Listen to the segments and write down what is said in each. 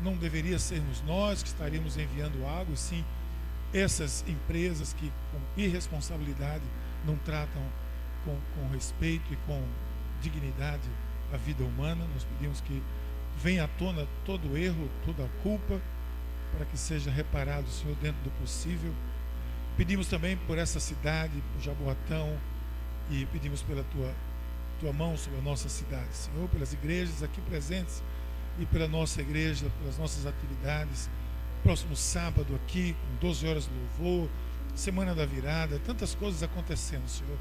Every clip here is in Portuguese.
não deveria sermos nós que estaríamos enviando água, e sim essas empresas que com irresponsabilidade não tratam com respeito e com dignidade a vida humana. Nós pedimos que venha à tona todo o erro, toda a culpa, para que seja reparado, Senhor, dentro do possível. Pedimos também por essa cidade, por Jaboatão, e pedimos pela tua mão sobre a nossa cidade, Senhor, pelas igrejas aqui presentes e pela nossa igreja, pelas nossas atividades. Próximo sábado aqui, com 12 horas de louvor, semana da virada, tantas coisas acontecendo, Senhor.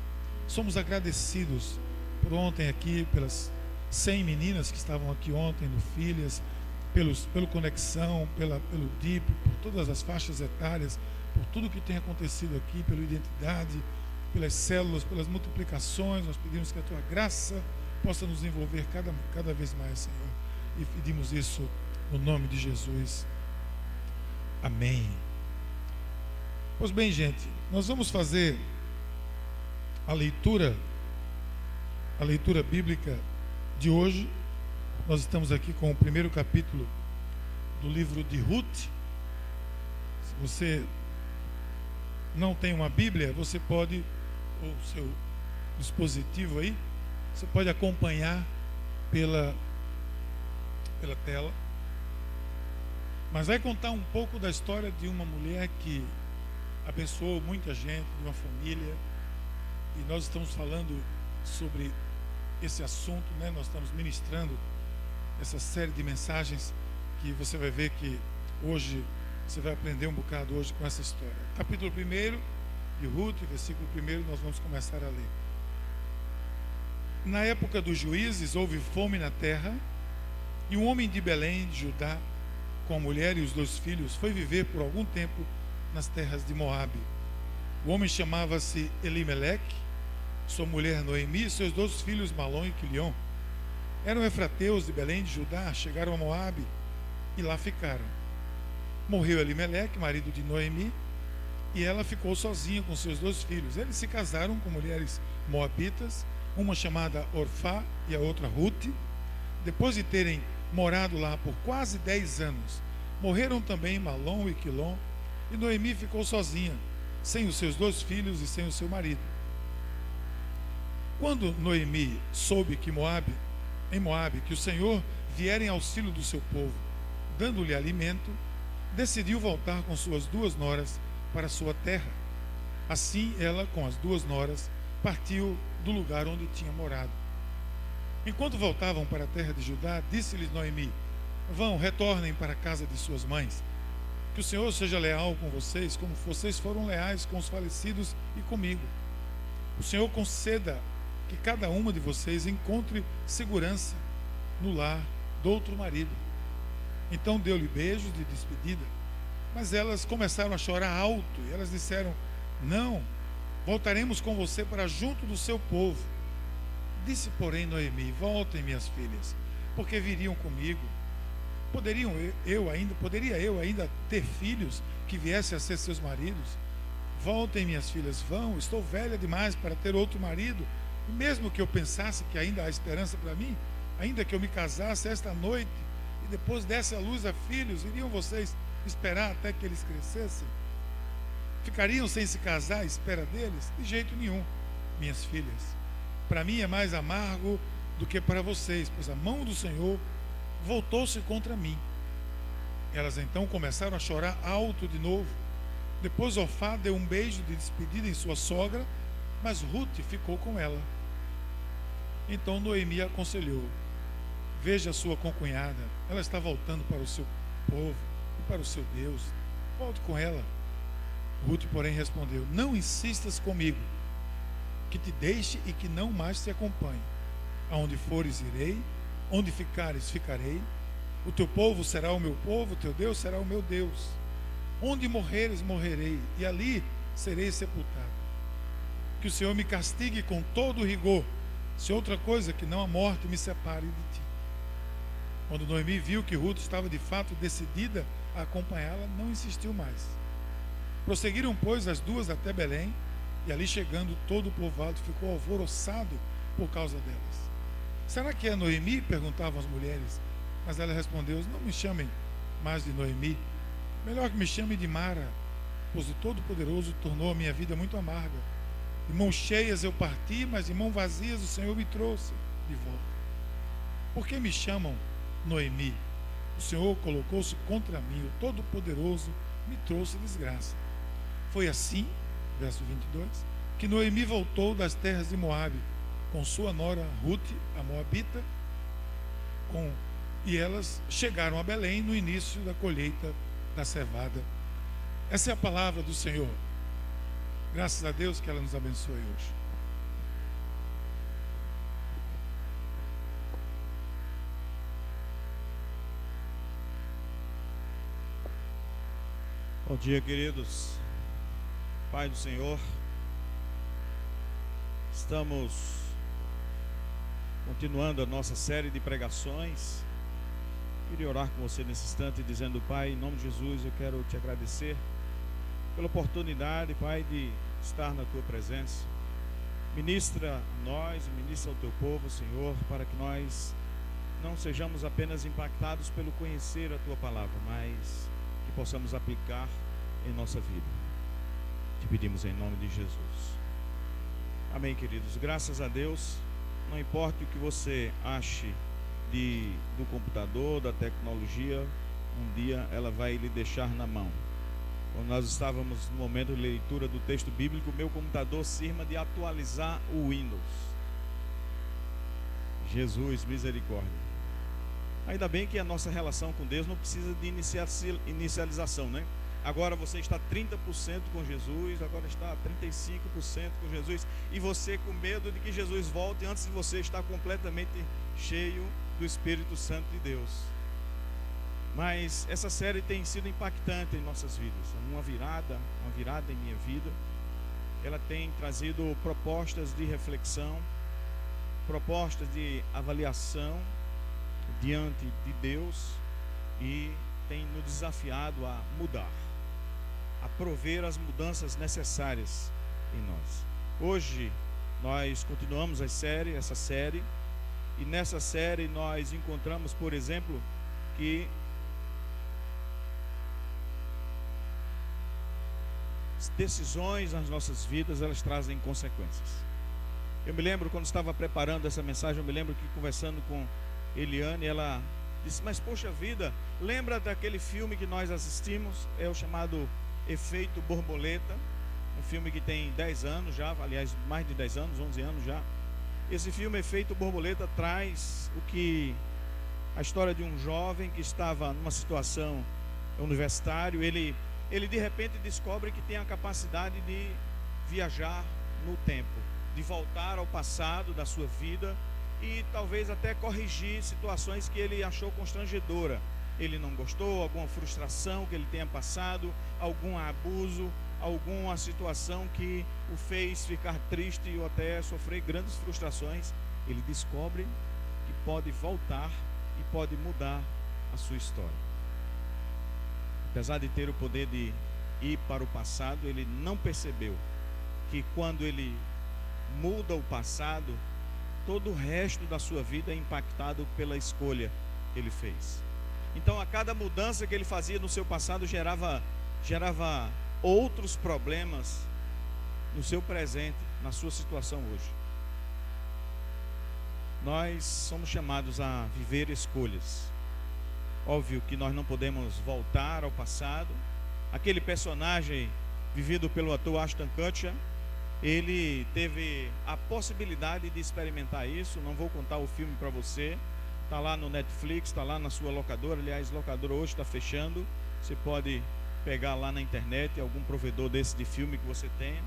Somos agradecidos por ontem aqui, pelas 100 meninas que estavam aqui ontem no Filhas, pelo Conexão, pelo DIP, por todas as faixas etárias, por tudo que tem acontecido aqui, pela identidade, pelas células, pelas multiplicações. Nós pedimos que a tua graça possa nos envolver cada vez mais, Senhor. E pedimos isso no nome de Jesus. Amém. Pois bem, gente, nós vamos fazer a leitura bíblica de hoje. Nós estamos aqui com o primeiro capítulo do livro de Ruth. Se você não tem uma Bíblia, você pode, ou o seu dispositivo aí, você pode acompanhar pela tela. Mas vai contar um pouco da história de uma mulher que abençoou muita gente, de uma família. E nós estamos falando sobre esse assunto, né? Nós estamos ministrando essa série de mensagens que você vai ver que hoje você vai aprender um bocado hoje com essa história. Capítulo 1 de Ruth, versículo 1, nós vamos começar a ler. Na época dos juízes houve fome na terra, e um homem de Belém, de Judá, com a mulher e os 2 filhos, foi viver por algum tempo nas terras de Moabe. O homem chamava-se Elimeleque, sua mulher Noemi e seus 2 filhos Malom e Quilion. Eram efrateus de Belém de Judá, chegaram a Moabe e lá ficaram. Morreu Elimeleque, marido de Noemi, e ela ficou sozinha com seus 2 filhos. Eles se casaram com mulheres moabitas, uma chamada Orfá e a outra Ruth. Depois de terem morado lá por quase 10 anos, morreram também Malom e Quilom, e Noemi ficou sozinha, sem os seus 2 filhos e sem o seu marido. Quando Noemi soube que em Moabe, que o Senhor viera em auxílio do seu povo, dando-lhe alimento, decidiu voltar com suas 2 noras para sua terra. Assim ela, com as 2 noras, partiu do lugar onde tinha morado. Enquanto voltavam para a terra de Judá, disse-lhes Noemi: vão, retornem para a casa de suas mães. Que o Senhor seja leal com vocês, como vocês foram leais com os falecidos e comigo. O Senhor conceda que cada uma de vocês encontre segurança no lar do outro marido. Então deu-lhe beijos de despedida, mas elas começaram a chorar alto, e elas disseram: não, voltaremos com você para junto do seu povo. Disse, porém, Noemi: voltem, minhas filhas, porque viriam comigo. Poderia eu ainda ter filhos que viessem a ser seus maridos? Voltem, minhas filhas, vão, estou velha demais para ter outro marido. E mesmo que eu pensasse que ainda há esperança para mim, ainda que eu me casasse esta noite e depois desse à luz a filhos, iriam vocês esperar até que eles crescessem? Ficariam sem se casar à espera deles? De jeito nenhum, minhas filhas. Para mim é mais amargo do que para vocês, pois a mão do Senhor voltou-se contra mim. Elas então começaram a chorar alto de novo. Depois Orfá deu um beijo de despedida em sua sogra, mas Ruth ficou com ela. Então Noemi aconselhou: veja a sua concunhada, ela está voltando para o seu povo e para o seu Deus. Volte com ela. Ruth, porém, respondeu: não insistas comigo, que te deixe e que não mais te acompanhe. Aonde fores, irei, onde ficares, ficarei. O teu povo será o meu povo, o teu Deus será o meu Deus. Onde morreres, morrerei, e ali serei sepultado. Que o Senhor me castigue com todo rigor, se outra coisa que não a morte me separe de ti. Quando Noemi viu que Ruth estava de fato decidida a acompanhá-la, não insistiu mais. Prosseguiram, pois, as 2 até Belém, e ali chegando, todo o povoado ficou alvoroçado por causa delas. Será que é Noemi? Perguntavam as mulheres. Mas ela respondeu: não me chamem mas de Noemi. Melhor que me chame de Mara, pois o Todo-Poderoso tornou a minha vida muito amarga. De mãos cheias eu parti, mas de mãos vazias o Senhor me trouxe de volta. Por que me chamam Noemi? O Senhor colocou-se contra mim, o Todo-Poderoso me trouxe desgraça. Foi assim, verso 22, que Noemi voltou das terras de Moabe, com sua nora Ruth, a Moabita, e elas chegaram a Belém no início da colheita da cevada. Essa é a palavra do Senhor. Graças a Deus que ela nos abençoe hoje. Bom dia, queridos. Pai do Senhor, estamos continuando a nossa série de pregações. Queria orar com você nesse instante, dizendo: Pai, em nome de Jesus, eu quero te agradecer pela oportunidade, Pai, de estar na Tua presença. Ministra a nós, ministra ao Teu povo, Senhor, para que nós não sejamos apenas impactados pelo conhecer a Tua palavra, mas que possamos aplicar em nossa vida. Te pedimos em nome de Jesus. Amém, queridos. Graças a Deus, não importa o que você ache do computador, da tecnologia, um dia ela vai lhe deixar na mão. Quando nós estávamos no momento de leitura do texto bíblico, meu computador cisma de atualizar o Windows. Jesus, misericórdia. Ainda bem que a nossa relação com Deus não precisa de inicialização, né? Agora você está 30% com Jesus, agora está 35% com Jesus, e você com medo de que Jesus volte antes de você estar completamente cheio do Espírito Santo de Deus. Mas essa série tem sido impactante em nossas vidas. Uma virada em minha vida. Ela tem trazido propostas de reflexão, propostas de avaliação diante de Deus, e tem nos desafiado a mudar, a prover as mudanças necessárias em nós. Hoje nós continuamos essa série, e nessa série nós encontramos, por exemplo, que as decisões nas nossas vidas, elas trazem consequências. Eu me lembro, quando estava preparando essa mensagem, eu me lembro que, conversando com Eliane, ela disse: mas poxa vida, lembra daquele filme que nós assistimos? É o chamado Efeito Borboleta, um filme que tem 10 anos já, aliás, mais de 10 anos, 11 anos já. Esse filme Efeito Borboleta traz a história de um jovem que estava numa situação universitária. Ele de repente descobre que tem a capacidade de viajar no tempo, de voltar ao passado da sua vida e talvez até corrigir situações que ele achou constrangedora. Ele não gostou, alguma frustração que ele tenha passado, algum abuso, alguma situação que o fez ficar triste ou até sofrer grandes frustrações. Ele descobre que pode voltar e pode mudar a sua história. Apesar de ter o poder de ir para o passado, ele não percebeu que quando ele muda o passado, todo o resto da sua vida é impactado pela escolha que ele fez. Então, a cada mudança que ele fazia no seu passado gerava outros problemas no seu presente, na sua situação hoje. Nós somos chamados a viver escolhas. Óbvio que nós não podemos voltar ao passado. Aquele personagem vivido pelo ator Ashton Kutcher, ele teve a possibilidade de experimentar isso. Não vou contar o filme para você. Está lá no Netflix, está lá na sua locadora. Aliás, a locadora hoje está fechando. Você pode pegar lá na internet algum provedor desse de filme que você tenha.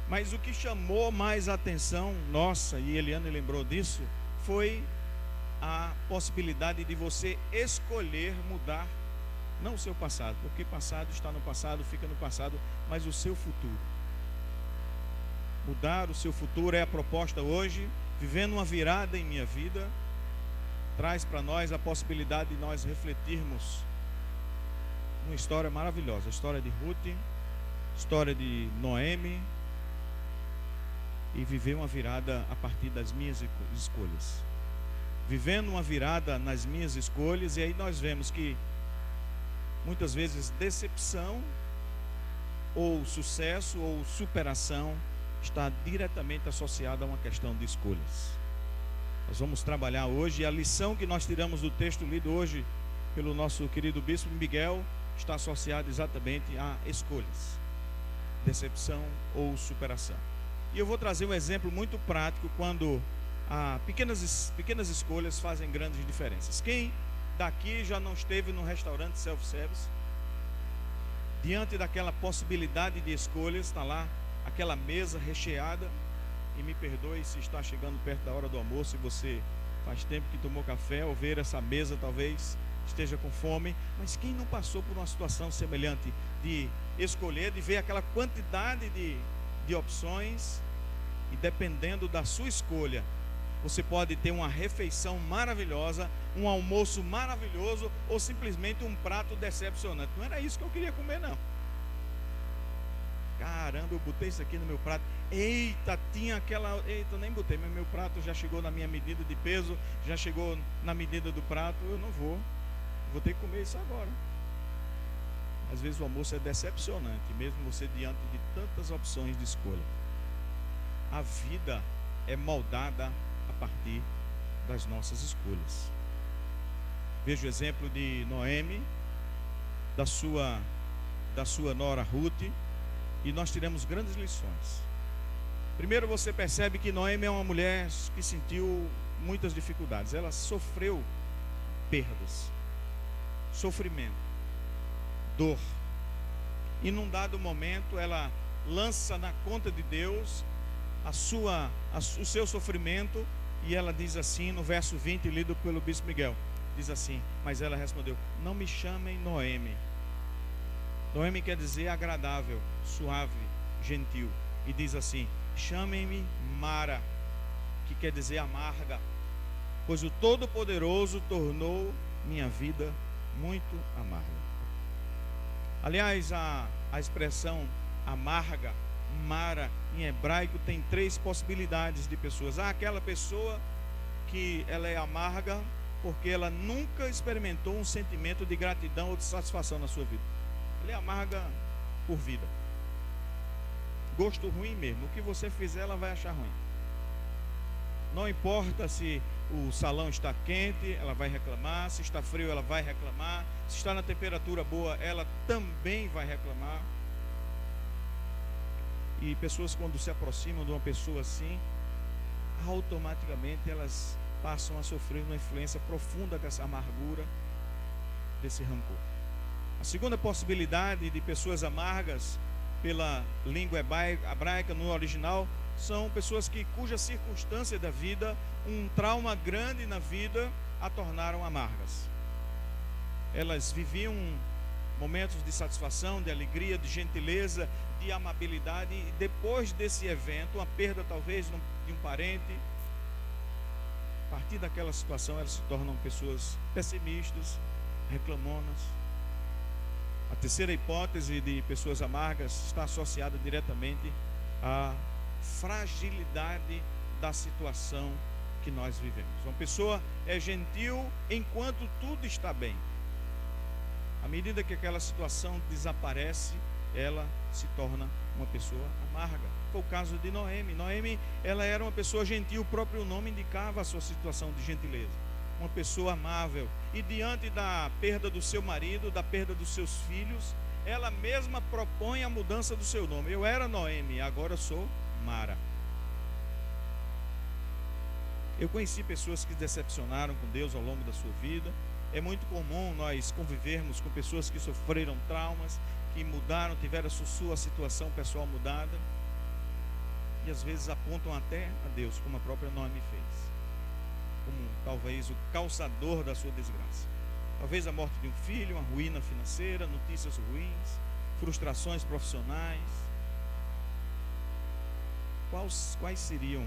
Mas o que chamou mais a atenção nossa, e Eliane lembrou disso, foi a possibilidade de você escolher mudar, não o seu passado, porque passado está no passado, fica no passado, mas o seu futuro. Mudar o seu futuro é a proposta hoje. Vivendo uma virada em minha vida, traz para nós a possibilidade de nós refletirmos uma história maravilhosa, a história de Ruth, história de Noemi, e viver uma virada a partir das minhas escolhas. Vivendo uma virada nas minhas escolhas, e aí nós vemos que muitas vezes decepção ou sucesso ou superação está diretamente associada a uma questão de escolhas. Nós vamos trabalhar hoje, e a lição que nós tiramos do texto lido hoje pelo nosso querido bispo Miguel está associada exatamente a escolhas, decepção ou superação. E eu vou trazer um exemplo muito prático quando pequenas escolhas fazem grandes diferenças. Quem daqui já não esteve num restaurante self-service? Diante daquela possibilidade de escolhas, está lá aquela mesa recheada, e me perdoe se está chegando perto da hora do almoço e você faz tempo que tomou café, ou ver essa mesa talvez esteja com fome, mas quem não passou por uma situação semelhante de escolher, de ver aquela quantidade de opções, e dependendo da sua escolha, você pode ter uma refeição maravilhosa, um almoço maravilhoso, ou simplesmente um prato decepcionante. Não era isso que eu queria comer, não. Caramba, eu botei isso aqui no meu prato. Eita, tinha aquela... Eita, eu nem botei, mas meu prato já chegou na minha medida de peso, já chegou na medida do prato. Eu não vou ter que comer isso agora. Às vezes o almoço é decepcionante, mesmo você diante de tantas opções de escolha. A vida é moldada a partir das nossas escolhas. Veja o exemplo de Noemi, da sua nora Ruth, e nós tiramos grandes lições. Primeiro, você percebe que Noemi é uma mulher que sentiu muitas dificuldades. Ela sofreu perdas, sofrimento, dor, e num dado momento ela lança na conta de Deus o seu sofrimento, e ela diz assim no verso 20, lido pelo bispo Miguel, diz assim: mas ela respondeu: não me chamem Noemi. Noemi quer dizer agradável, suave, gentil, e diz assim: chamem-me Mara, que quer dizer amarga, pois o Todo-Poderoso tornou minha vida muito amarga. Aliás, a expressão amarga, Mara, em hebraico, tem 3 possibilidades de pessoas. Há aquela pessoa que ela é amarga porque ela nunca experimentou um sentimento de gratidão ou de satisfação na sua vida. Ela é amarga por vida. Gosto ruim mesmo. O que você fizer, ela vai achar ruim. Não importa se o salão está quente, ela vai reclamar. Se está frio, ela vai reclamar. Se está na temperatura boa, ela também vai reclamar. E pessoas, quando se aproximam de uma pessoa assim, automaticamente elas passam a sofrer uma influência profunda dessa amargura, desse rancor. A segunda possibilidade de pessoas amargas pela língua hebraica no original são pessoas cuja circunstância da vida, um trauma grande na vida, a tornaram amargas. Elas viviam momentos de satisfação, de alegria, de gentileza, de amabilidade, e depois desse evento, uma perda talvez de um parente, a partir daquela situação elas se tornam pessoas pessimistas, reclamonas. A terceira hipótese de pessoas amargas está associada diretamente à fragilidade da situação que nós vivemos. Uma pessoa é gentil enquanto tudo está bem. À medida que aquela situação desaparece, ela se torna uma pessoa amarga. Foi o caso de Noemi. Noemi, ela era uma pessoa gentil, o próprio nome indicava a sua situação de gentileza. Uma pessoa amável. E diante da perda do seu marido, da perda dos seus filhos, ela mesma propõe a mudança do seu nome. Eu era Noemi, agora eu sou Mara. Eu conheci pessoas que decepcionaram com Deus ao longo da sua vida. É muito comum nós convivermos com pessoas que sofreram traumas, que mudaram, tiveram a sua situação pessoal mudada, e às vezes apontam até a Deus, como a própria Noemi fez, como talvez o causador da sua desgraça. Talvez a morte de um filho, uma ruína financeira, notícias ruins, frustrações profissionais. Quais seriam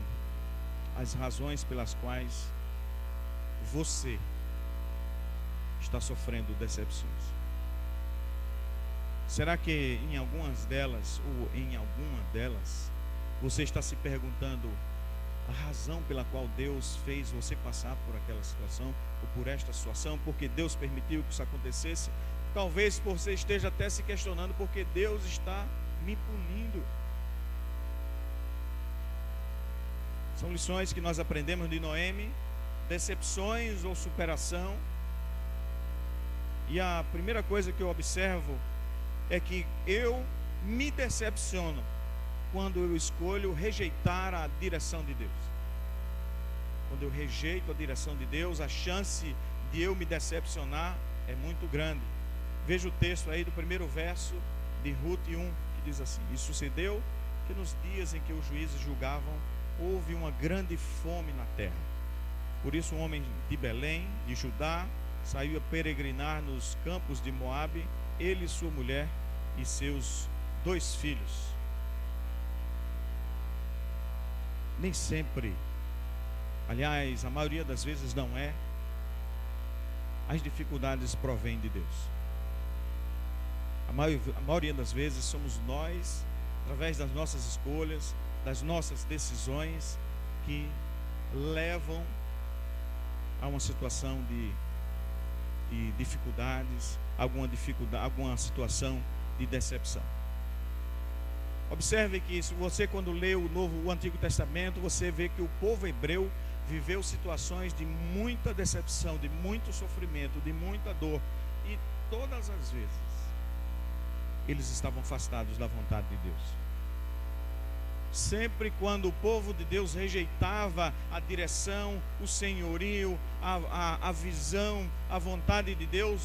as razões pelas quais você está sofrendo decepções? Será que em algumas delas, ou em alguma delas, você está se perguntando a razão pela qual Deus fez você passar por aquela situação, ou por esta situação, porque Deus permitiu que isso acontecesse? Talvez você esteja até se questionando porque Deus está me punindo. São lições que nós aprendemos de Noemi, decepções ou superação. E a primeira coisa que eu observo é que eu me decepciono quando eu escolho rejeitar a direção de Deus. Quando eu rejeito a direção de Deus, a chance de eu me decepcionar é muito grande. Veja o texto aí do primeiro verso de Ruth 1, que diz assim: E sucedeu que nos dias em que os juízes julgavam, houve uma grande fome na terra. Por isso um homem de Belém, de Judá, saiu a peregrinar nos campos de Moabe, ele e sua mulher e seus 2 filhos. Nem sempre, aliás, a maioria das vezes não é, as dificuldades provêm de Deus. A maioria das vezes somos nós, através das nossas escolhas, das nossas decisões, que levam a uma situação de dificuldades, alguma situação de decepção. Observe que se você, quando lê o Antigo Testamento, você vê que o povo hebreu viveu situações de muita decepção, de muito sofrimento, de muita dor, e todas as vezes eles estavam afastados da vontade de Deus. Sempre quando o povo de Deus rejeitava a direção, o senhorio, a visão, a vontade de Deus,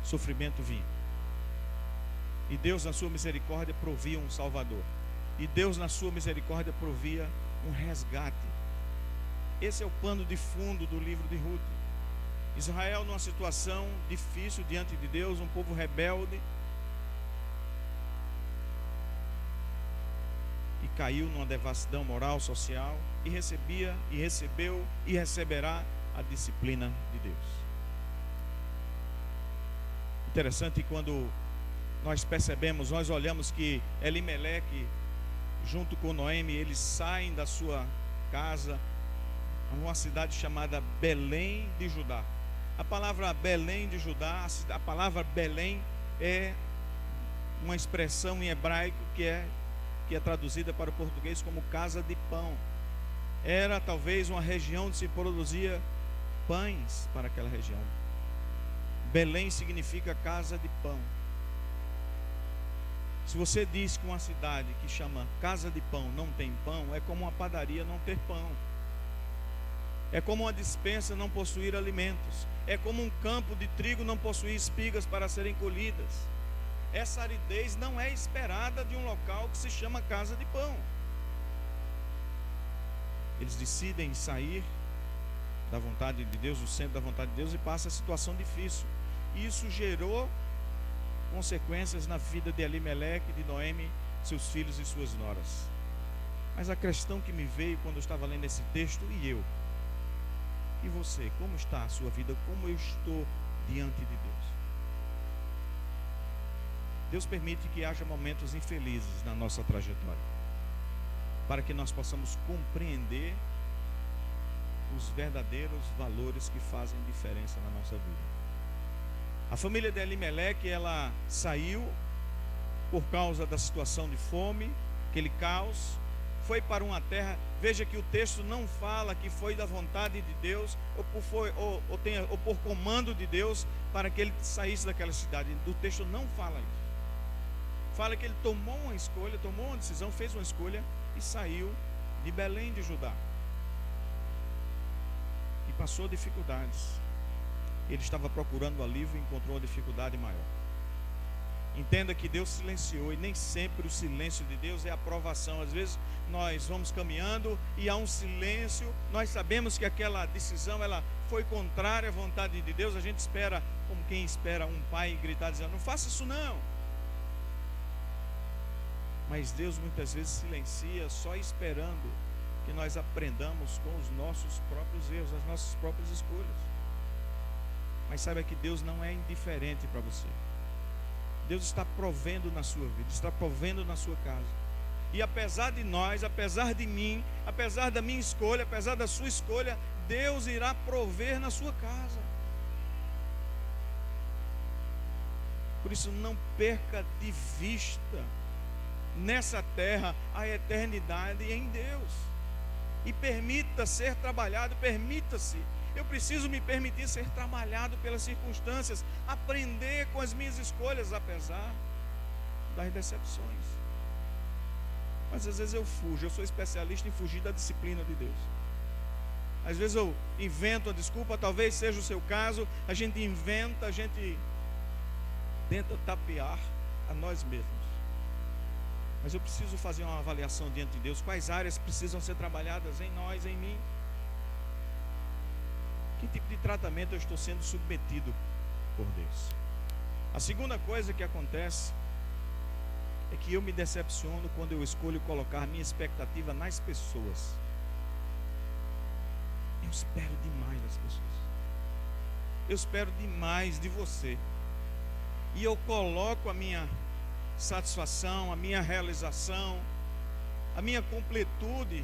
sofrimento vinha. E Deus, na sua misericórdia, provia um Salvador. E Deus, na sua misericórdia, provia um resgate. Esse é o pano de fundo do livro de Ruth. Israel numa situação difícil diante de Deus, um povo rebelde, e caiu numa devassidão moral, social, e recebeu e receberá a disciplina de Deus. Interessante quando nós percebemos, nós olhamos que Elimeleque, junto com Noemi, eles saem da sua casa a uma cidade chamada Belém de Judá. A palavra Belém de Judá, a palavra Belém é uma expressão em hebraico que é traduzida para o português como casa de pão. Era talvez uma região onde se produzia pães para aquela região. Belém significa casa de pão. Se você diz que uma cidade que chama casa de pão não tem pão, é como uma padaria não ter pão. É como uma despensa não possuir alimentos. É como um campo de trigo não possuir espigas para serem colhidas. Essa aridez não é esperada de um local que se chama casa de pão. Eles decidem sair da vontade de Deus, do centro da vontade de Deus, e passa a situação difícil. Isso gerou consequências na vida de Elimeleque, de Noemi, seus filhos e suas noras. Mas a questão que me veio quando eu estava lendo esse texto: e eu? E você? Como está a sua vida? Como eu estou diante de Deus? Deus permite que haja momentos infelizes na nossa trajetória, para que nós possamos compreender os verdadeiros valores que fazem diferença na nossa vida. A família de Elimeleque, ela saiu por causa da situação de fome, aquele caos, foi para uma terra. Veja que o texto não fala que foi da vontade de Deus ou por comando de Deus para que ele saísse daquela cidade. O texto não fala isso. Fala que ele tomou uma escolha, tomou uma decisão, fez uma escolha e saiu de Belém de Judá. E passou dificuldades. Ele estava procurando alívio e encontrou uma dificuldade maior. Entenda que Deus silenciou, e nem sempre o silêncio de Deus é aprovação. Às vezes nós vamos caminhando e há um silêncio, nós sabemos que aquela decisão ela foi contrária à vontade de Deus. A gente espera, como quem espera um pai gritar dizendo: não faça isso não. Mas Deus muitas vezes silencia só esperando que nós aprendamos com os nossos próprios erros, as nossas próprias escolhas. Mas saiba que Deus não é indiferente para você. Deus está provendo na sua vida, está provendo na sua casa. E apesar de nós, apesar de mim, apesar da minha escolha, apesar da sua escolha, Deus irá prover na sua casa. Por isso, não perca de vista nessa terra a eternidade em Deus. E permita ser trabalhado, permita-se. Eu preciso me permitir ser trabalhado pelas circunstâncias, aprender com as minhas escolhas, apesar das decepções. Mas às vezes eu fujo, eu sou especialista em fugir da disciplina de Deus. Às vezes eu invento a desculpa, talvez seja o seu caso, a gente inventa, a gente tenta tapear a nós mesmos. Mas eu preciso fazer uma avaliação diante de Deus, quais áreas precisam ser trabalhadas em nós, em mim. Que tipo de tratamento eu estou sendo submetido por Deus? A segunda coisa que acontece é que eu me decepciono quando eu escolho colocar minha expectativa nas pessoas. Eu espero demais das pessoas. Eu espero demais de você. E eu coloco a minha satisfação, a minha realização, a minha completude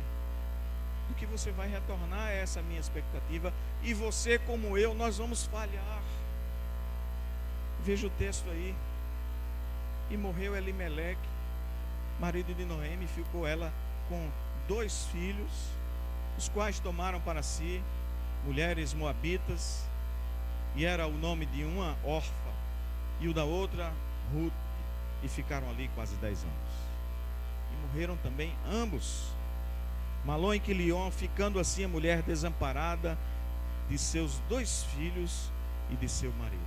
do que você vai retornar a essa minha expectativa. E você, como eu, nós vamos falhar. Veja o texto aí. E morreu Elimeleque, marido de Noemi, ficou ela com 2 filhos, os quais tomaram para si mulheres moabitas, e era o nome de uma Orfa e o da outra Ruth, e ficaram ali quase 10 anos. E morreram também ambos, Malom e Quilion, ficando assim a mulher desamparada de seus 2 filhos e de seu marido.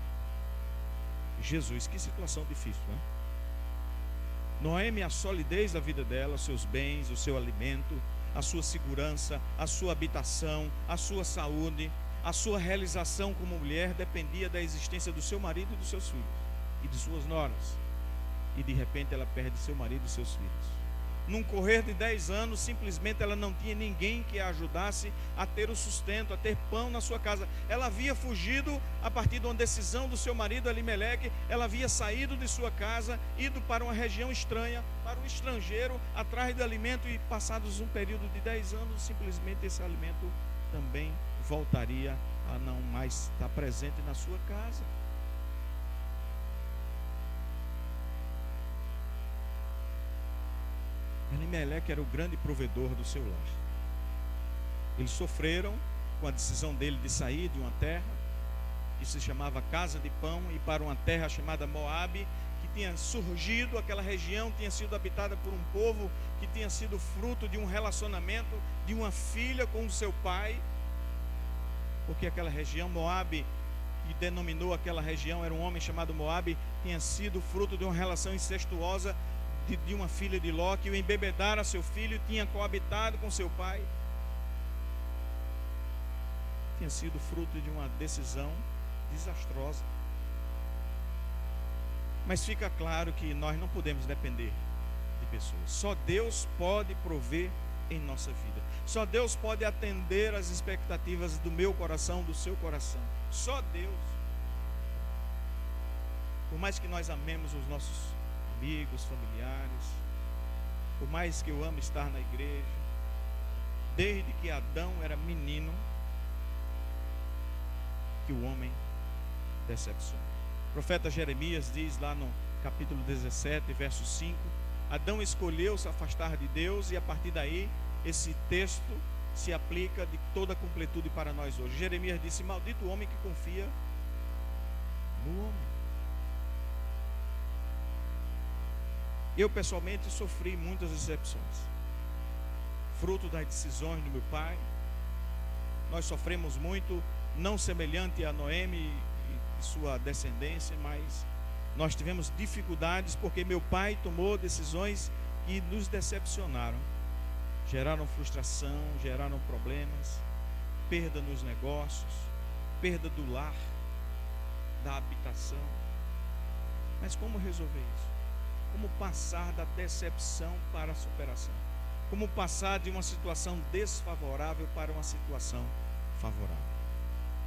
Jesus, que situação difícil, não é? Noemi, a solidez da vida dela, os seus bens, o seu alimento, a sua segurança, a sua habitação, a sua saúde, a sua realização como mulher dependia da existência do seu marido e dos seus filhos e de suas noras. E de repente ela perde seu marido e seus filhos. Num correr de 10 anos, simplesmente ela não tinha ninguém que a ajudasse a ter o sustento, a ter pão na sua casa. Ela havia fugido a partir de uma decisão do seu marido Elimeleque. Ela havia saído de sua casa, ido para uma região estranha, para o estrangeiro, atrás de alimento, e passados um período de 10 anos, simplesmente esse alimento também voltaria a não mais estar presente na sua casa. Elimeleque era o grande provedor do seu lar. Eles sofreram com a decisão dele de sair de uma terra que se chamava Casa de Pão e para uma terra chamada Moabe, que tinha surgido, aquela região tinha sido habitada por um povo que tinha sido fruto de um relacionamento de uma filha com o seu pai, porque aquela região Moabe, que denominou aquela região, era um homem chamado Moabe, tinha sido fruto de uma relação incestuosa de uma filha de Ló, que o embebedara seu filho, tinha coabitado com seu pai. Tinha sido fruto de uma decisão desastrosa. Mas fica claro que nós não podemos depender de pessoas. Só Deus pode prover em nossa vida. Só Deus pode atender às expectativas do meu coração, do seu coração. Só Deus. Por mais que nós amemos os nossos amigos, familiares, por mais que eu ame estar na igreja, desde que Adão era menino, que o homem decepciona. O profeta Jeremias diz lá no capítulo 17, verso 5, Adão escolheu se afastar de Deus, e a partir daí esse texto se aplica de toda a completude para nós hoje. Jeremias disse: maldito o homem que confia no homem. Eu pessoalmente sofri muitas decepções, fruto das decisões do meu pai. Nós sofremos muito, não semelhante a Noemi e sua descendência, mas nós tivemos dificuldades porque meu pai tomou decisões que nos decepcionaram, geraram frustração, geraram problemas, perda nos negócios, perda do lar, da habitação. Mas como resolver isso? Como passar da decepção para a superação? Como passar de uma situação desfavorável para uma situação favorável?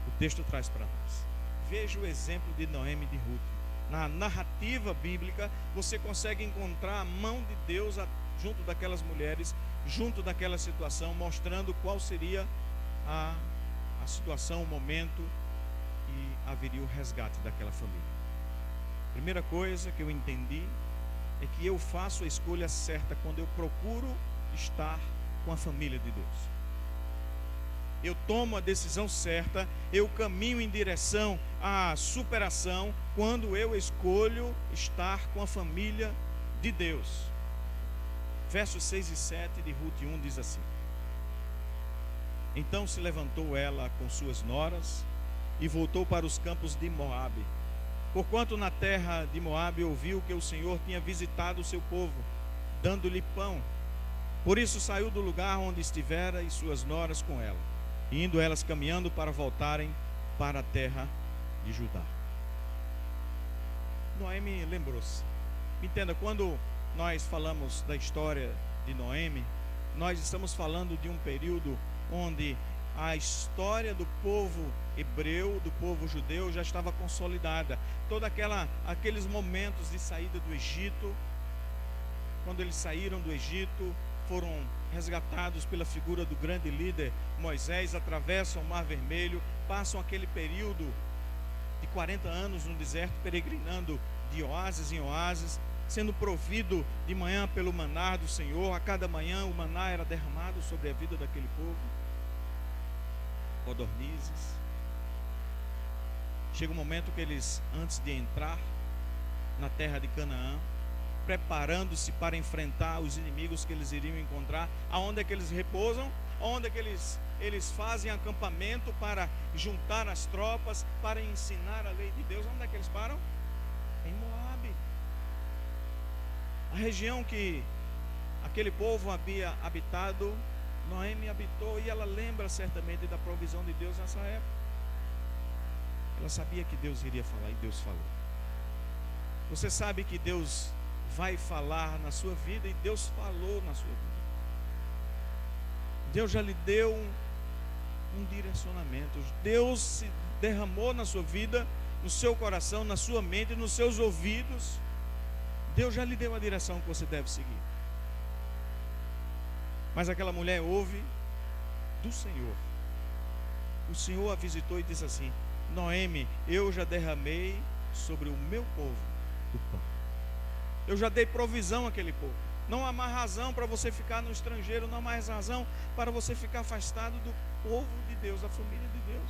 O texto traz para nós. Veja o exemplo de Noemi e de Ruth. Na narrativa bíblica, você consegue encontrar a mão de Deus junto daquelas mulheres, junto daquela situação, mostrando qual seria a situação, o momento, e haveria o resgate daquela família. Primeira coisa que eu entendi é que eu faço a escolha certa quando eu procuro estar com a família de Deus. Eu tomo a decisão certa, eu caminho em direção à superação quando eu escolho estar com a família de Deus. Versos 6 e 7 de Rute 1 diz assim: Então se levantou ela com suas noras e voltou para os campos de Moabe, porquanto na terra de Moabe ouviu que o Senhor tinha visitado o seu povo, dando-lhe pão. Por isso saiu do lugar onde estivera e suas noras com ela, indo elas caminhando para voltarem para a terra de Judá. Noemi lembrou-se. Entenda, quando nós falamos da história de Noemi, nós estamos falando de um período onde a história do povo hebreu, do povo judeu, já estava consolidada. Todos aqueles momentos de saída do Egito, quando eles saíram do Egito, foram resgatados pela figura do grande líder Moisés, atravessam o Mar Vermelho, passam aquele período de 40 anos no deserto, peregrinando de oásis em oásis, sendo provido de manhã pelo maná do Senhor. A cada manhã o maná era derramado sobre a vida daquele povo. Codornizes. Chega um momento que eles, antes de entrar na terra de Canaã, preparando-se para enfrentar os inimigos que eles iriam encontrar, aonde é que eles repousam? Onde é que eles fazem acampamento para juntar as tropas, para ensinar a lei de Deus? Onde é que eles param? Em Moabe. A região que aquele povo havia habitado, Noemi habitou, e ela lembra certamente da provisão de Deus nessa época. Ela sabia que Deus iria falar, e Deus falou. Você sabe que Deus vai falar na sua vida, e Deus falou na sua vida. Deus já lhe deu um direcionamento. Deus se derramou na sua vida, no seu coração, na sua mente, nos seus ouvidos. Deus já lhe deu a direção que você deve seguir. Mas aquela mulher ouve do Senhor. O Senhor a visitou e disse assim: Noemi, eu já derramei sobre o meu povo do pão. Eu já dei provisão àquele povo. Não há mais razão para você ficar no estrangeiro, não há mais razão para você ficar afastado do povo de Deus, da família de Deus.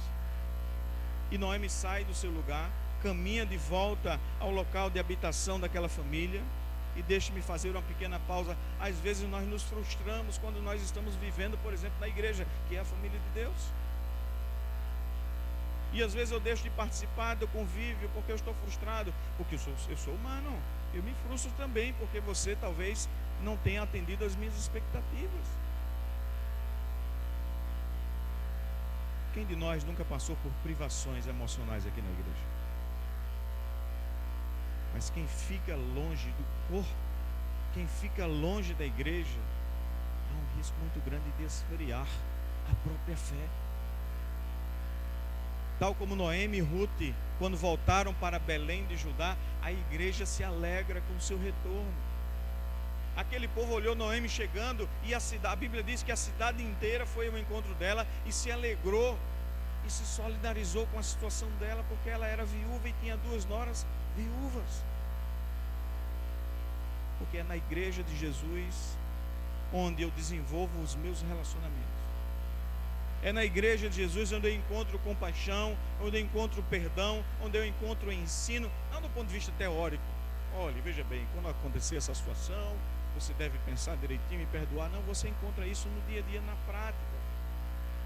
E Noemi sai do seu lugar, caminha de volta ao local de habitação daquela família. E deixe-me fazer uma pequena pausa. Às vezes nós nos frustramos quando nós estamos vivendo, por exemplo, na igreja, que é a família de Deus. E às vezes eu deixo de participar do convívio porque eu estou frustrado, porque eu sou humano. Eu me frustro também porque você talvez não tenha atendido às minhas expectativas. Quem de nós nunca passou por privações emocionais aqui na igreja? Mas quem fica longe do corpo, quem fica longe da igreja, há um risco muito grande de esfriar a própria fé. Tal como Noemi e Rute, quando voltaram para Belém de Judá, a igreja se alegra com o seu retorno. Aquele povo olhou Noemi chegando e a Bíblia diz que a cidade inteira foi ao encontro dela e se alegrou e se solidarizou com a situação dela, porque ela era viúva e tinha 2 noras viúvas. Porque é na igreja de Jesus onde eu desenvolvo os meus relacionamentos. É na igreja de Jesus onde eu encontro compaixão, onde eu encontro perdão, onde eu encontro ensino, não do ponto de vista teórico. Olha, veja bem, quando acontecer essa situação, você deve pensar direitinho e perdoar. Não, você encontra isso no dia a dia, na prática.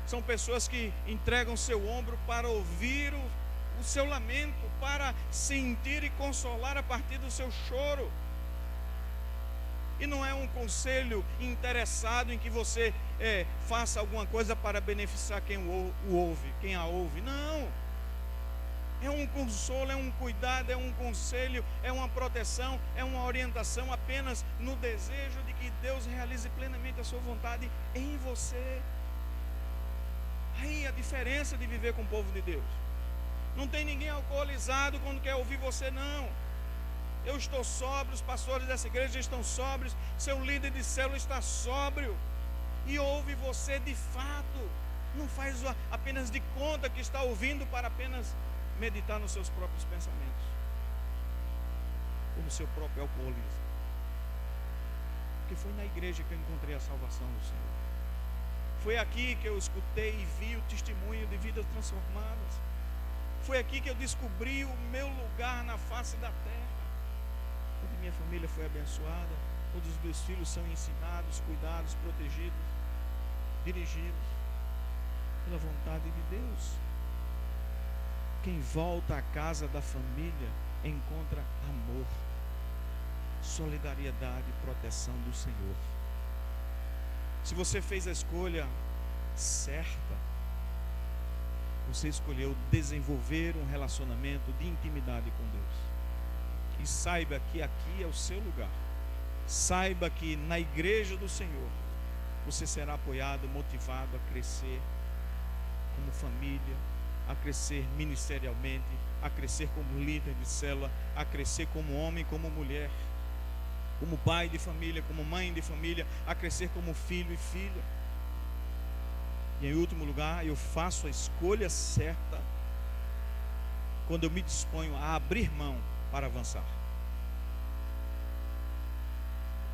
São pessoas que entregam seu ombro para ouvir o seu lamento, para sentir e consolar a partir do seu choro. E não é um conselho interessado em que você faça alguma coisa para beneficiar quem o ouve, quem a ouve. Não. É um consolo, é um cuidado, é um conselho, é uma proteção, é uma orientação apenas no desejo de que Deus realize plenamente a sua vontade em você. Aí a diferença de viver com o povo de Deus. Não tem ninguém alcoolizado quando quer ouvir você, não. Eu estou sóbrio, os pastores dessa igreja estão sóbrios, seu líder de célula está sóbrio e ouve você de fato. Não faz apenas de conta que está ouvindo para apenas meditar nos seus próprios pensamentos. no seu próprio alcoolismo. Porque foi na igreja que eu encontrei a salvação do Senhor. Foi aqui que eu escutei e vi o testemunho de vidas transformadas. Foi aqui que eu descobri o meu lugar na face da terra. Onde minha família foi abençoada, onde os meus filhos são ensinados, cuidados, protegidos, dirigidos pela vontade de Deus. Quem volta à casa da família encontra amor, solidariedade e proteção do Senhor. Se você fez a escolha certa, você escolheu desenvolver um relacionamento de intimidade com Deus. E saiba que aqui é o seu lugar. Saiba que na igreja do Senhor você será apoiado, motivado a crescer como família, a crescer ministerialmente, a crescer como líder de célula, a crescer como homem, como mulher, como pai de família, como mãe de família, a crescer como filho e filha. E em último lugar, eu faço a escolha certa quando eu me disponho a abrir mão para avançar.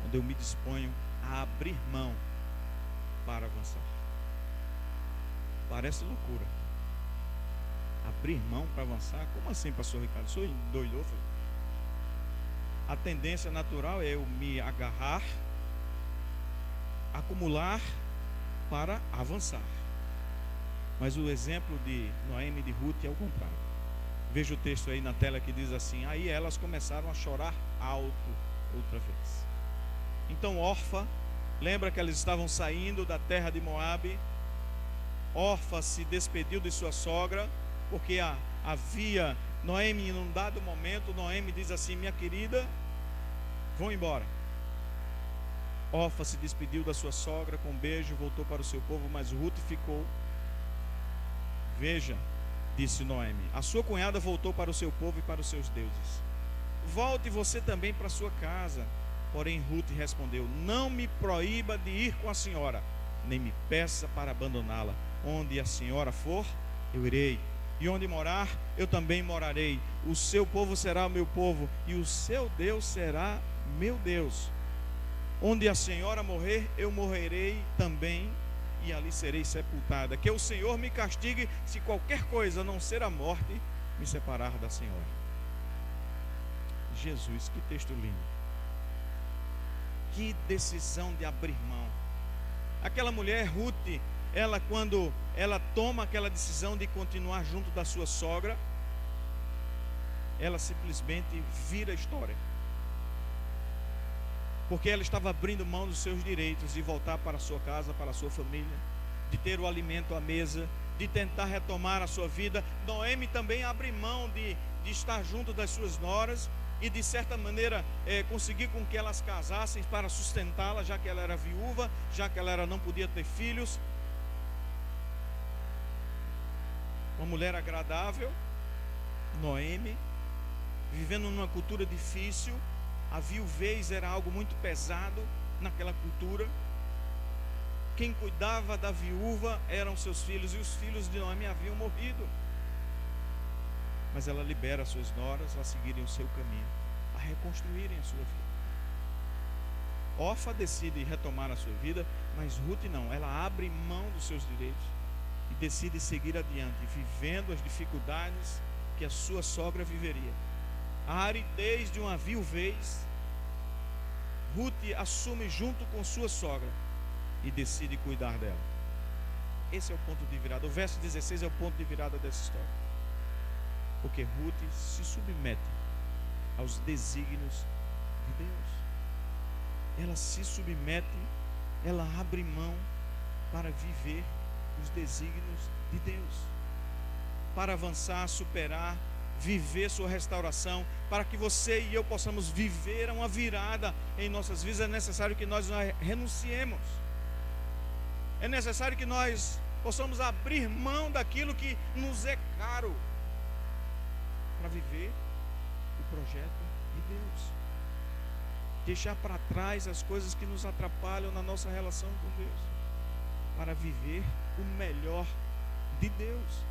Quando eu me disponho a abrir mão para avançar. Parece loucura. Abrir mão para avançar? Como assim, pastor Ricardo? Sou doido? A tendência natural é eu me agarrar, acumular para avançar. Mas o exemplo de Noemi e de Ruth é o contrário. Veja o texto aí na tela que diz assim: aí elas começaram a chorar alto outra vez. Então Orfa, lembra que elas estavam saindo da terra de Moabe. Orfa se despediu de sua sogra, porque havia Noemi, num dado momento, Noemi diz assim: minha querida, vão embora. Orfa se despediu da sua sogra com um beijo, voltou para o seu povo, mas Ruth ficou. Veja, disse Noemi, a sua cunhada voltou para o seu povo e para os seus deuses. Volte você também para a sua casa. Porém Ruth respondeu: não me proíba de ir com a senhora, nem me peça para abandoná-la. Onde a senhora for, eu irei, e onde morar, eu também morarei. O seu povo será o meu povo, e o seu Deus será meu Deus. Onde a senhora morrer, eu morrerei também, e ali serei sepultada. Que o Senhor me castigue, se qualquer coisa, a não ser a morte, me separar da senhora. Jesus, que texto lindo. Que decisão de abrir mão. Aquela mulher, Ruth, ela, quando ela toma aquela decisão de continuar junto da sua sogra, ela simplesmente vira a história. Porque ela estava abrindo mão dos seus direitos de voltar para a sua casa, para a sua família, de ter o alimento à mesa, de tentar retomar a sua vida. Noemi também abre mão de estar junto das suas noras e de certa maneira conseguir com que elas casassem para sustentá-la, já que ela era viúva, já que ela não podia ter filhos. Uma mulher agradável, Noemi, vivendo numa cultura difícil. A viuvez era algo muito pesado naquela cultura. Quem cuidava da viúva eram seus filhos, e os filhos de Noemi haviam morrido. Mas ela libera suas noras a seguirem o seu caminho, a reconstruírem a sua vida. Orfa decide retomar a sua vida, mas Ruth não. Ela abre mão dos seus direitos e decide seguir adiante, vivendo as dificuldades que a sua sogra viveria. A aridez de uma viuvez, Ruth assume junto com sua sogra e decide cuidar dela. Esse é o ponto de virada. O verso 16 é o ponto de virada dessa história. Porque Ruth se submete aos desígnios de Deus. Ela se submete, ela abre mão para viver os desígnios de Deus, para avançar, superar, viver sua restauração. Para que você e eu possamos viver uma virada em nossas vidas, é necessário que nós renunciemos. É necessário que nós possamos abrir mão daquilo que nos é caro, para viver o projeto de Deus. Deixar para trás as coisas que nos atrapalham na nossa relação com Deus, para viver o melhor de Deus.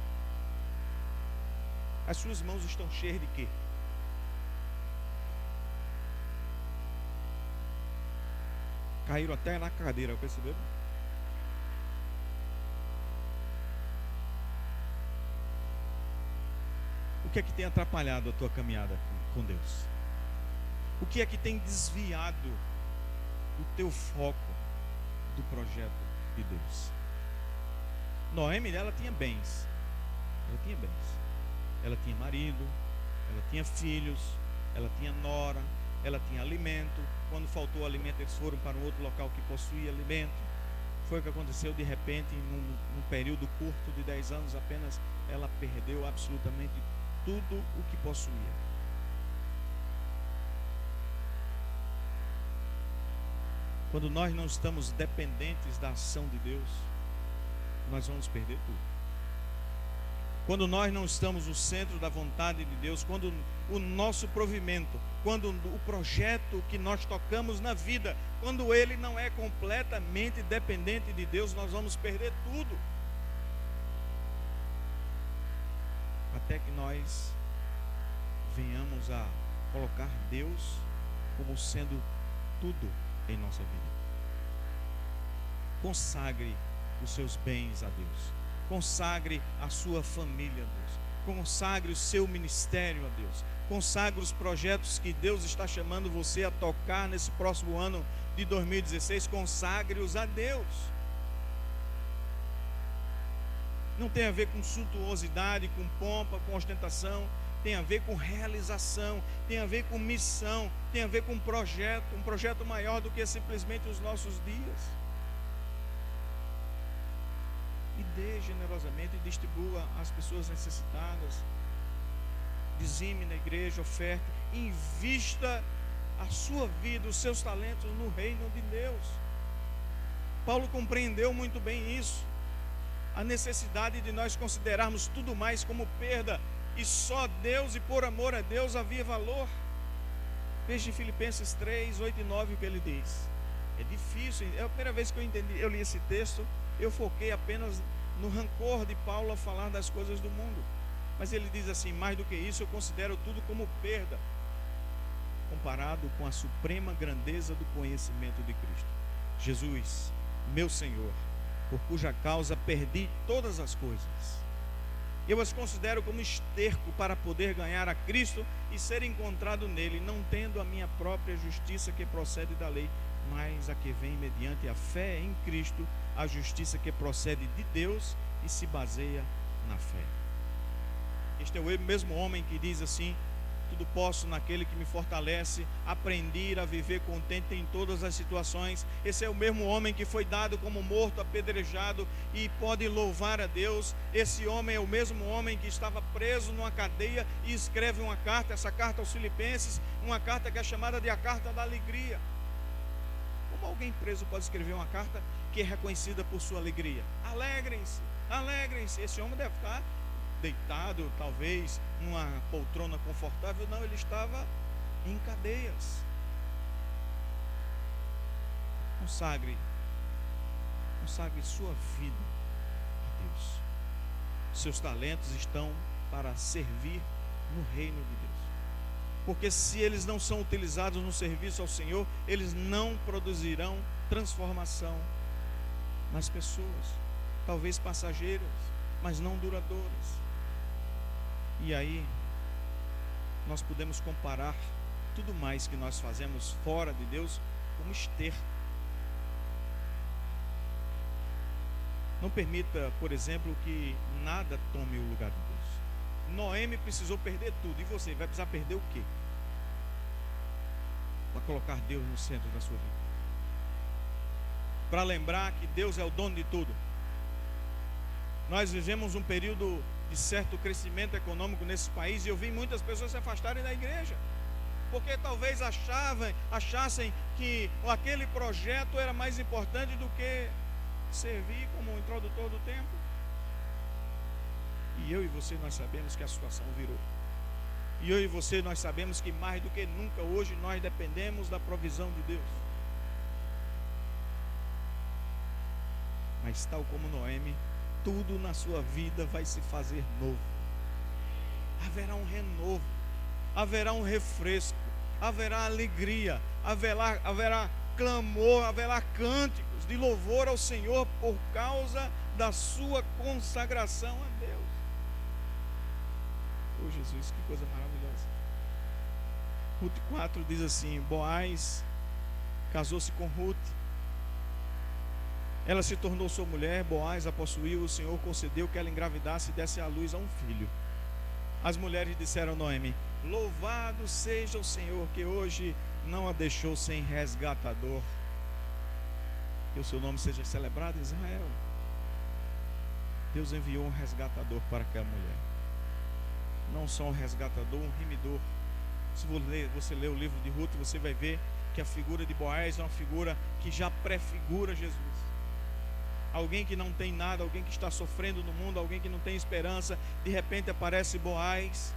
As suas mãos estão cheias de quê? Caíram até na cadeira, perceberam? O que é que tem atrapalhado a tua caminhada com Deus? O que é que tem desviado o teu foco do projeto de Deus? Noemi, ela tinha bens. Ela tinha bens. Ela tinha marido, ela tinha filhos, ela tinha nora, ela tinha alimento. Quando faltou alimento, eles foram para um outro local que possuía alimento. Foi o que aconteceu de repente, num período curto de 10 anos apenas, ela perdeu absolutamente tudo o que possuía. Quando nós não estamos dependentes da ação de Deus, nós vamos perder tudo. Quando nós não estamos no centro da vontade de Deus, quando o nosso provimento, quando o projeto que nós tocamos na vida, quando ele não é completamente dependente de Deus, nós vamos perder tudo. Até que nós venhamos a colocar Deus como sendo tudo em nossa vida. Consagre os seus bens a Deus. Consagre a sua família a Deus. Consagre o seu ministério a Deus. Consagre os projetos que Deus está chamando você a tocar nesse próximo ano de 2016. Consagre-os a Deus. Não tem a ver com suntuosidade, com pompa, com ostentação. Tem a ver com realização, tem a ver com missão, tem a ver com um projeto maior do que simplesmente os nossos dias. E dê generosamente e distribua às pessoas necessitadas. Dizime na igreja, oferte, invista a sua vida, os seus talentos no reino de Deus. Paulo compreendeu muito bem isso, a necessidade de nós considerarmos tudo mais como perda, e só Deus e por amor a Deus havia valor. Veja em Filipenses 3, 8 e 9 o que ele diz. É difícil, é a primeira vez que eu li esse texto, eu foquei apenas no rancor de Paulo a falar das coisas do mundo. Mas ele diz assim: mais do que isso, eu considero tudo como perda, comparado com a suprema grandeza do conhecimento de Cristo Jesus, meu Senhor, por cuja causa perdi todas as coisas. Eu as considero como esterco para poder ganhar a Cristo e ser encontrado nele, não tendo a minha própria justiça que procede da lei, mas a que vem mediante a fé em Cristo, a justiça que procede de Deus e se baseia na fé. Este é o mesmo homem que diz assim: tudo posso naquele que me fortalece, aprendi a viver contente em todas as situações. Esse é o mesmo homem que foi dado como morto, apedrejado, e pode louvar a Deus. Esse homem é o mesmo homem que estava preso numa cadeia e escreve uma carta, essa carta aos Filipenses, uma carta que é chamada de a carta da alegria. Como alguém preso pode escrever uma carta que é reconhecida por sua alegria? Alegrem-se, alegrem-se. Esse homem deve estar deitado, talvez numa poltrona confortável. Não, ele estava em cadeias. Consagre sua vida a Deus. Seus talentos estão para servir no reino de Deus, porque se eles não são utilizados no serviço ao Senhor, eles não produzirão transformação nas pessoas, talvez passageiras, mas não duradouras. E aí nós podemos comparar tudo mais que nós fazemos fora de Deus como esterco. Não permita, por exemplo, que nada tome o lugar de Deus. Noemi precisou perder tudo, e você vai precisar perder o quê? Para colocar Deus no centro da sua vida, para lembrar que Deus é o dono de tudo. Nós vivemos um período de certo crescimento econômico nesse país, e eu vi muitas pessoas se afastarem da igreja, porque talvez achassem que aquele projeto era mais importante do que servir como introdutor do templo. E eu e você, nós sabemos que a situação virou. E eu e você, nós sabemos que mais do que nunca hoje nós dependemos da provisão de Deus. Mas tal como Noemi, tudo na sua vida vai se fazer novo. Haverá um renovo, haverá um refresco, haverá alegria, haverá clamor, haverá cânticos de louvor ao Senhor por causa da sua consagração a Deus. Oh Jesus, que coisa maravilhosa. Ruth 4 diz assim: Boaz casou-se com Ruth, ela se tornou sua mulher, Boaz a possuiu, o Senhor concedeu que ela engravidasse e desse à luz a um filho. As mulheres disseram a Noemi: louvado seja o Senhor, que hoje não a deixou sem resgatador. Que o seu nome seja celebrado em Israel. Deus enviou um resgatador para aquela mulher. Não só um resgatador, um remidor. Se você ler o livro de Ruth, você vai ver que a figura de Boaz é uma figura que já prefigura Jesus. Alguém que não tem nada, alguém que está sofrendo no mundo, alguém que não tem esperança. De repente aparece Boaz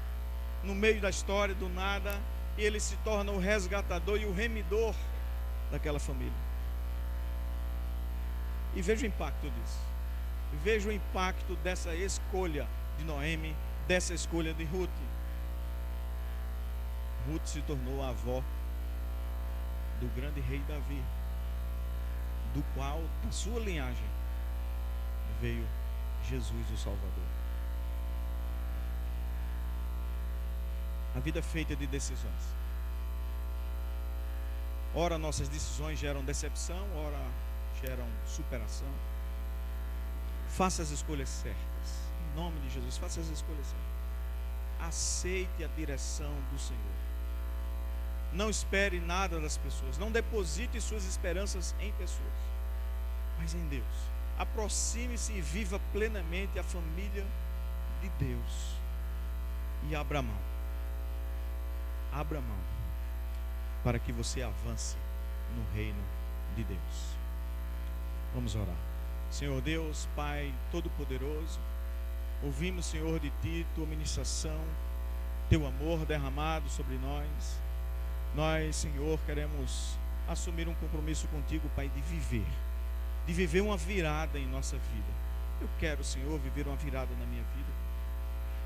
no meio da história, do nada, e ele se torna o resgatador e o remidor daquela família. E veja o impacto disso. Veja o impacto dessa escolha de Noemi, dessa escolha de Ruth. Ruth se tornou a avó do grande rei Davi, do qual, da sua linhagem, veio Jesus o Salvador. A vida é feita de decisões. Ora nossas decisões geram decepção, ora geram superação. Faça as escolhas certas. Em nome de Jesus, faça as escolhas certas. Aceite a direção do Senhor. Não espere nada das pessoas. Não deposite suas esperanças em pessoas, mas em Deus. Aproxime-se e viva plenamente a família de Deus. E abra mão. Abra mão para que você avance no reino de Deus. Vamos orar. Senhor Deus, Pai Todo-Poderoso, ouvimos, Senhor, de Ti, Tua ministração, Teu amor derramado sobre nós. Nós, Senhor, queremos assumir um compromisso contigo, Pai, de viver uma virada em nossa vida. Eu quero, Senhor, viver uma virada na minha vida.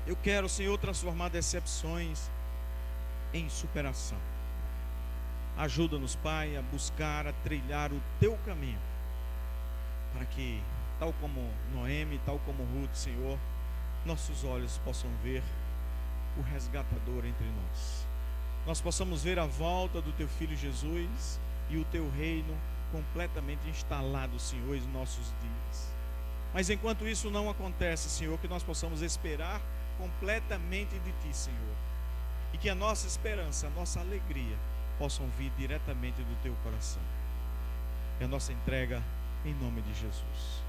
Eu quero, Senhor, transformar decepções em superação. Ajuda-nos, Pai, a buscar, a trilhar o Teu caminho, para que, tal como Noemi, tal como Ruth, Senhor, nossos olhos possam ver o resgatador entre nós. Nós possamos ver a volta do Teu Filho Jesus e o Teu reino completamente instalado, Senhor, em nossos dias. Mas enquanto isso não acontece, Senhor, que nós possamos esperar completamente de Ti, Senhor, e que a nossa esperança, a nossa alegria possam vir diretamente do Teu coração. É a nossa entrega em nome de Jesus.